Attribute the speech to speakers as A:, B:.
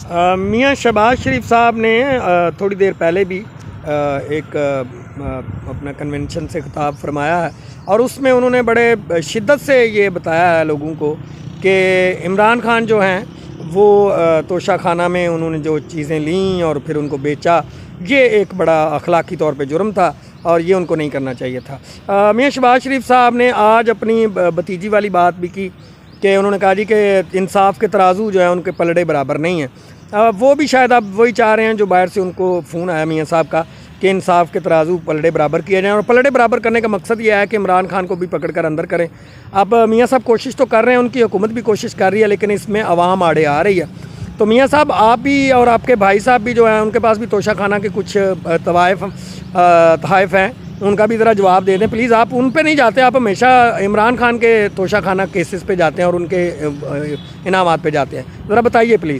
A: मियां शहबाज शरीफ साहब ने थोड़ी देर पहले भी एक अपना कन्वेंशन से खिताब फरमाया है और उसमें उन्होंने बड़े शिद्दत से ये बताया है लोगों को कि इमरान खान जो हैं वो तोशा खाना में उन्होंने जो चीज़ें लीं और फिर उनको बेचा, ये एक बड़ा अखलाकी तौर पे जुर्म था और ये उनको नहीं करना चाहिए था। मियां शहबाज शरीफ साहब ने आज अपनी भतीजी वाली बात भी की कि उन्होंने कहा जी कि इंसाफ के तराजू जो है उनके पलड़े बराबर नहीं हैं। वो भी शायद अब वही चाह रहे हैं जो बाहर से उनको फ़ोन आया मियां साहब का कि इंसाफ के तराजू पलड़े बराबर किए जाएँ और पलड़े बराबर करने का मकसद ये है कि इमरान खान को भी पकड़ कर अंदर करें। अब मियां साहब कोशिश तो कर रहे हैं, उनकी हुकूमत भी कोशिश कर रही है, लेकिन इसमें अवाम आड़े आ रही है। तो मियां साहब आप भी और आपके भाई साहब भी जो हैं उनके पास भी तोशा खाना के कुछ तहाइफ हैं, उनका भी ज़रा जवाब दे दें प्लीज़। आप उन पे नहीं जाते, आप हमेशा इमरान खान के तोशा खाना केसेस पे जाते हैं और उनके इनामात पे जाते हैं, ज़रा बताइए प्लीज़।